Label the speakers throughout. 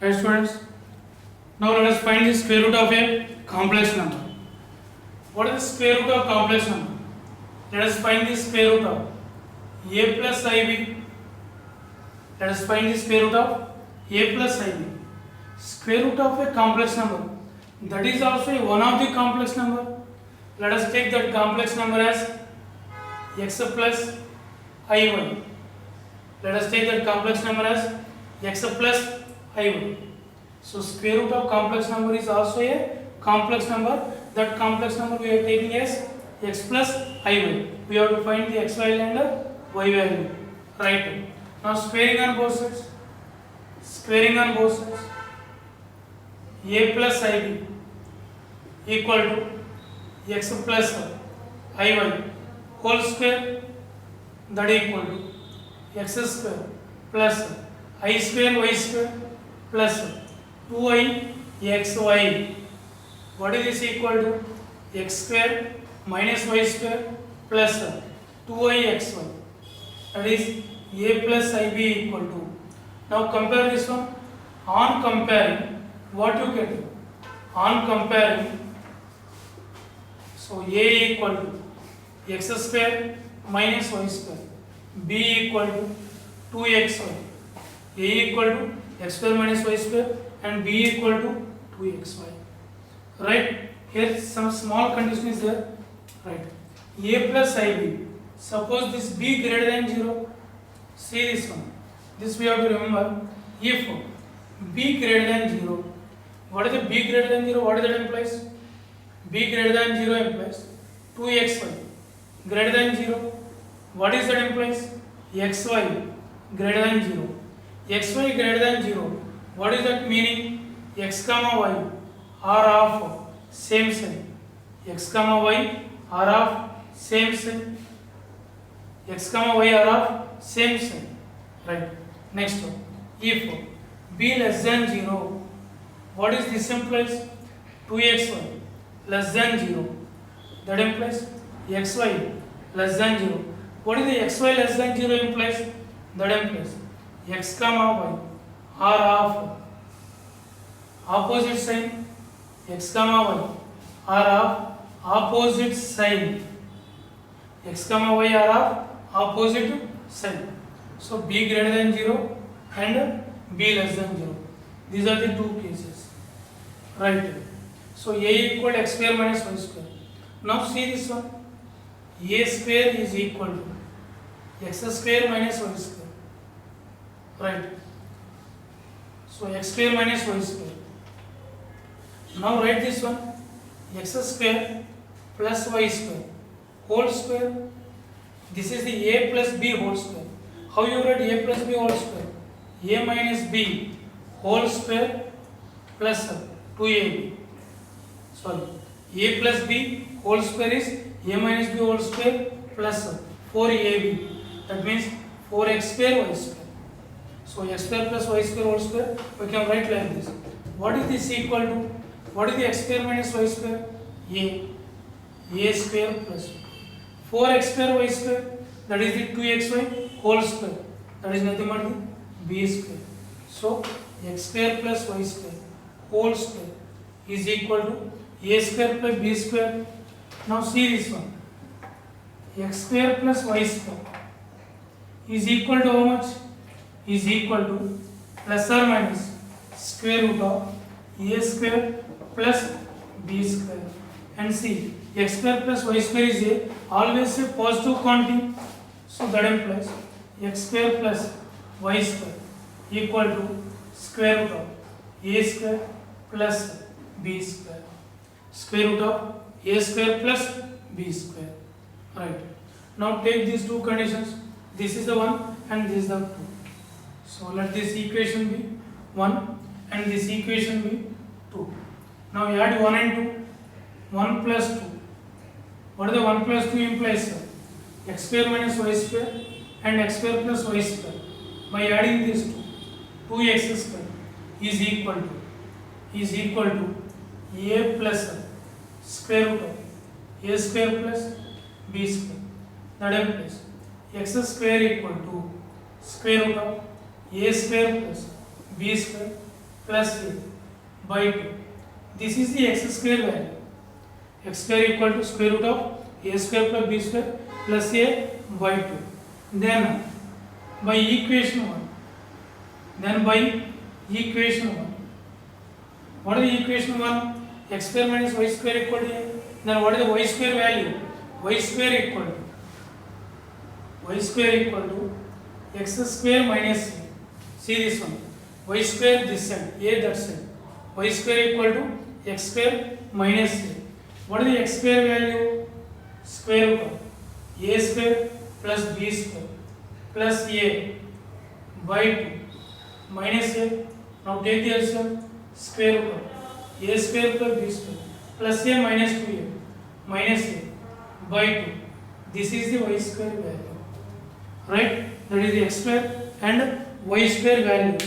Speaker 1: Right students, now let us find the square root of a complex number. What is the square root of complex number? Let us find the square root of a plus ib. Let us find the square root of a plus ib. Square root of a complex number, that is also one of the complex number. Let us take that complex number as x plus iy. Let us take that complex number as x plus iy. So square root of complex number is also a complex number. That complex number we are taking as x plus iy. We have to find the x value and the y value. Right. Now squaring on both sides. Squaring on both sides. A plus ib equal to x plus iy whole square, that equal to x square plus I square y square plus 2i xy. What is this equal to? X square minus y square plus 2i xy. That is a plus ib equal to. Now compare this one. On comparing, what you get? On comparing, so a equal to x square minus y square, b equal to 2xy, a equal to x square minus y square and b equal to 2xy. Right? Here some small condition is there. Right? A plus ib. Suppose this b greater than 0. See this one. This we have to remember. If b greater than 0, what is the b greater than 0? What is that implies? B greater than 0 implies 2xy greater than 0. What is that implies? Xy greater than 0. Xy greater than 0. What is that meaning? X comma y are of same sign. X comma y are of same sign. X comma y are of same sign. Right. Next one. If b less than 0, what is this implies? 2xy less than 0. That implies xy less than 0. What is the xy less than 0 implies? That implies x comma y are of opposite sign. X comma y are of opposite sign. X comma y are of opposite sign. So b greater than 0 and b less than 0. These are the two cases. Right. So a equal to x square minus y square. Now see this one. A square is equal to x square minus y square. Right. So x square minus y square. Now write this one. X square plus y square whole square. This is the a plus b whole square. How you write a plus b whole square? A minus b whole square plus 2ab. Sorry. A plus b whole square is a minus b whole square plus 4ab. That means 4x square y square. So x square plus y square whole square, we can write like this. What is this equal to? What is the x square minus y square? A square plus 4x square y square, that is the 2xy whole square. That is nothing but the b square. So x square plus y square whole square is equal to a square plus b square. Now see this one. X square plus y square is equal to how much? Is equal to plus or minus square root of a square plus b square. And see, x square plus y square is always a positive quantity. So that implies x square plus y square equal to square root of a square plus b square. Square root of a square plus b square. Right. Now take these two conditions. This is the one and this is the two. So let this equation be 1 and this equation be 2. Now you add 1 and 2. 1 plus 2. What is the 1 plus 2 implies? X square minus y square and x square plus y square. By adding these two, 2x square is equal to a plus square root of a square plus b square. That implies x square equal to square root of a square plus b square plus a by 2. This is the x square value. X square equal to square root of a square plus b square plus a by 2. Then by equation 1. What is the equation 1? X square minus y square equal to a. Then what is the y square value? Y square equal to x square minus a. See this one. Y square this side, a that side. Y square equal to x square minus a. What is the x square value? Square root of a square plus b square plus a by 2 minus a. Now take the LCM. Square root of a square plus b square plus a minus 2a minus a by 2. This is the y square value. Right? That is the x square and y square value.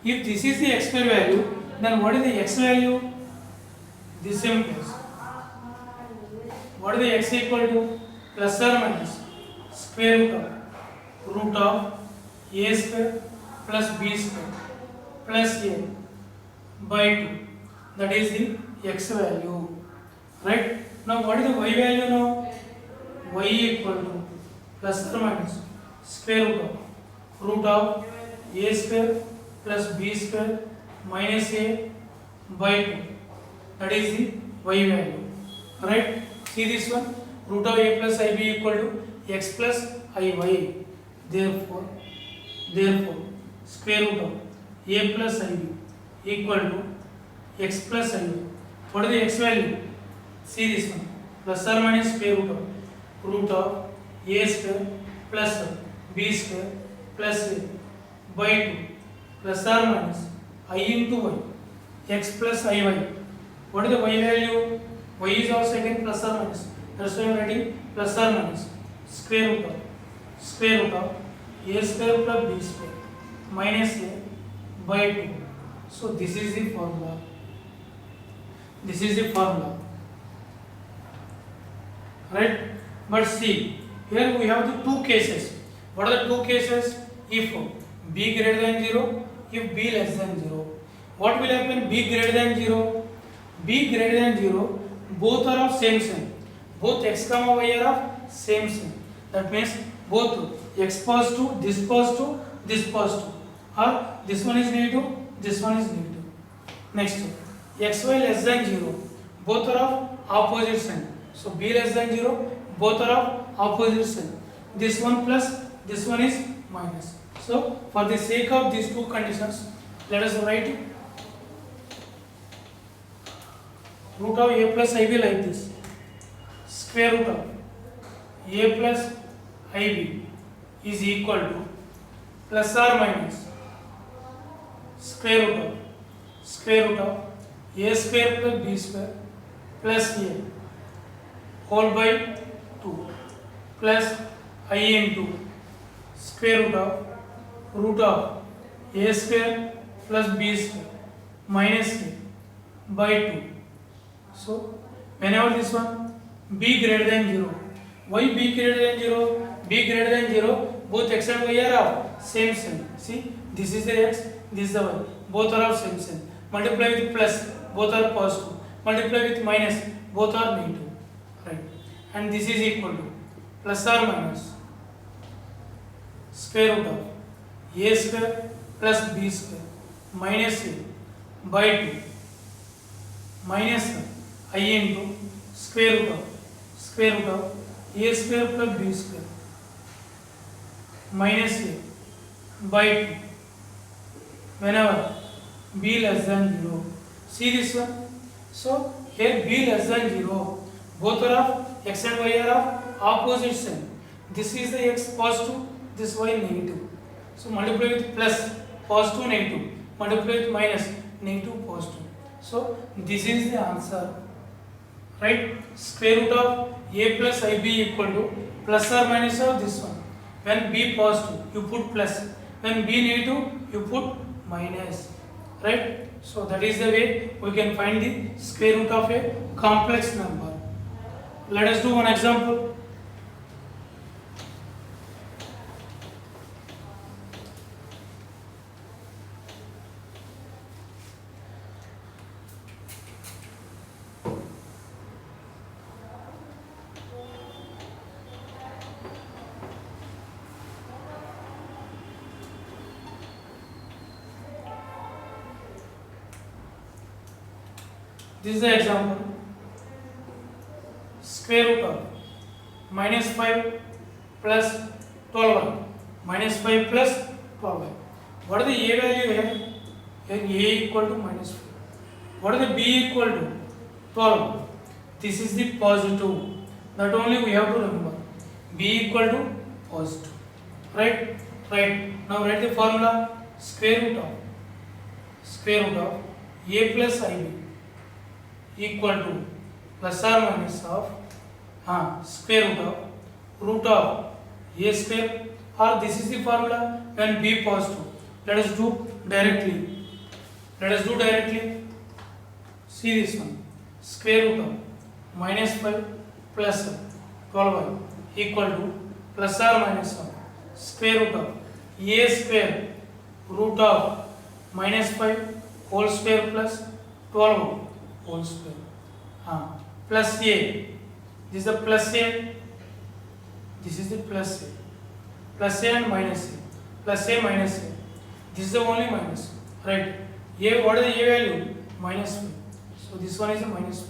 Speaker 1: If this is the x square value, then what is the x value? This same case. What is the x equal to? Plus or minus square root of a square plus b square plus a by 2. That is the x value. Right? Now what is the y value now? Y equal to plus or minus square root of a square plus b square minus a by 2. That is the y value. Right? See this one. Root of a plus ib equal to x plus iy. Therefore square root of a plus ib equal to x plus iy. What is the x value? See this one. Plus or minus square root of a square plus b square plus a by 2 plus or minus I into y, x plus iy. What is the y value? Y is also again plus or minus. That's why I am writing plus or minus square root of a square plus b square minus a by 2. So this is the formula. Right? But see, here we have the two cases. What are the two cases? If b greater than 0, if b less than 0. What will happen? B greater than 0. B greater than 0, both are of same sign. Both x comma y are of same sign. That means both x positive, this positive, this positive. Or this one is negative, this one is negative. Next, xy less than 0, both are of opposite sign. So b less than 0, both are of opposite sign. This one plus, this one is minus. So for the sake of these two conditions, let us write root of a plus ib like this. Square root of a plus ib is equal to plus or minus square root of a square plus b square plus a whole by 2 plus I into square root of a square plus b square minus a by 2. So whenever this one b greater than 0, why b greater than 0? B greater than 0, both x and y are of same sign. See, this is the x, this is the y, both are of same sign. Multiply with plus, both are positive. Multiply with minus, both are negative. Right? And this is equal to plus or minus square root of a square plus b square minus a by 2 minus I into square root of a square plus b square minus a by 2 whenever b less than 0. See this one. So here b less than 0, both are of x and y are of opposite sign. This is the x positive, this y negative. So multiply with plus, positive negative, multiply with minus, negative positive. So this is the answer. Right? Square root of a plus ib equal to plus or minus of this one. When b positive, you put plus. When b negative, you put minus. Right? So that is the way we can find the square root of a complex number. Let us do one example. This is the example. Square root of minus 5 plus 12y. Minus 5 plus 12y. What is the a value here? Here a equal to minus 5. What is the b equal to? 12. This is the positive. That only we have to remember. B equal to positive. Right? Right. Now write the formula. Square root of a plus ib equal to plus or minus of square root of a square, or this is the formula when b positive. Let us do directly. See this one. Square root of minus 5 plus 12y equal to plus or minus of square root of a square root of minus 5 whole square plus 12 whole square. Plus a. This is the plus a. This is the plus a. Plus a and minus a. Plus a minus a. This is the only minus. Right. A, what is the a value? Minus 5. So this one is a minus 5.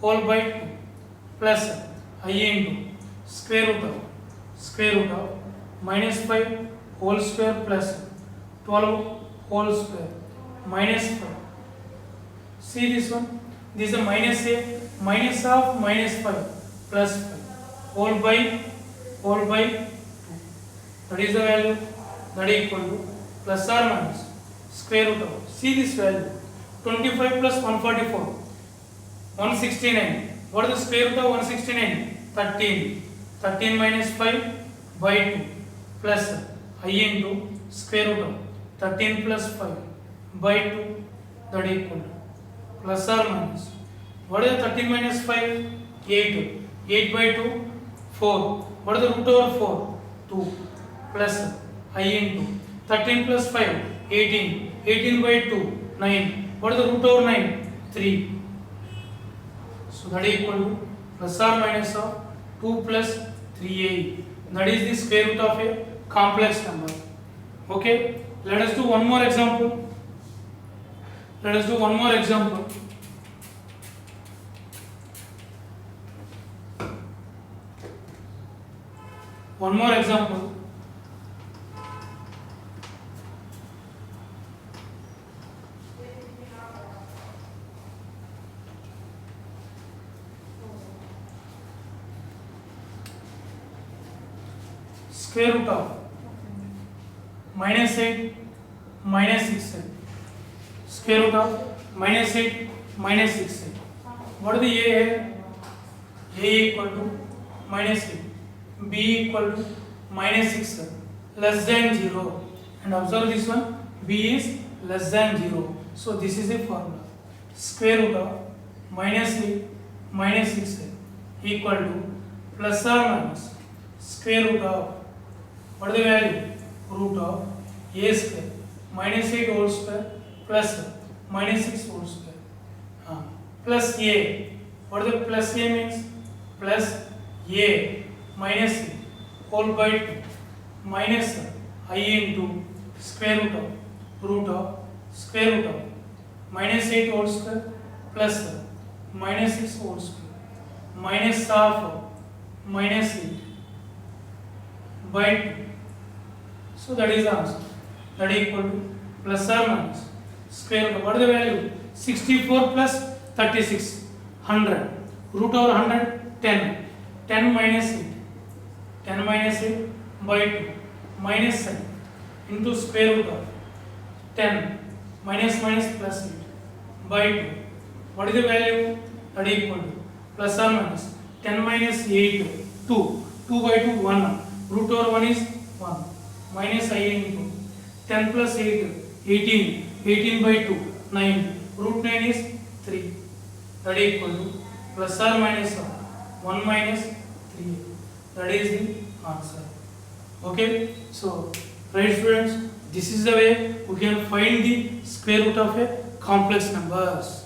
Speaker 1: Whole by 2 plus I into square root of minus 5 whole square plus 12 whole square minus 5. See this one? This is a minus a, minus of minus 5 plus 5 whole by 2. That is the value. That equal to plus or minus square root of. See this value. 25 plus 144. 169. What is the square root of 169? 13. 13 minus 5 by 2 plus I into square root of 13 plus 5 by 2, that equal to plus or minus. What is the 13 minus 5? 8. 8 by 2, 4. What is the root over 4? 2 plus I into 13 plus 5, 18. 18 by 2, 9. What is the root over 9? 3. So that equal to plus or minus of 2 plus 3a. That is the square root of a complex number. Okay, let us do one more example. Square root of minus 8 minus 6. Square root of minus 8 minus 6. What is the a here? A equal to minus 8. B equal to minus 6 less than 0. And observe this one. B is less than 0. So this is a formula. Square root of minus 8 minus 6 equal to plus or minus square root of, what is the value? Root of a square minus 8 whole square plus minus 6 whole square plus a. What is the plus a means? Plus a minus a whole by 2 minus I into square root of square root of minus 8 whole square plus minus 6 whole square minus of minus 8 by 2. So that is the answer. That equal to plus or minus square root of, what is the value? 64 plus 36, 100. Root over 100, 10. 10 minus 8. 10 minus 8 by 2 minus 7 into square root of 10 minus plus 8 by 2. What is the value? That equal to plus or minus 10 minus 8, 2. 2 by 2, 1. Root over 1 is 1. Minus I into 10 plus 8, 18. 18 by 2, 9. Root 9 is 3. That equal to plus or minus 1 minus 3. That is the answer. Okay. So, right students, this is the way we can find the square root of a complex numbers.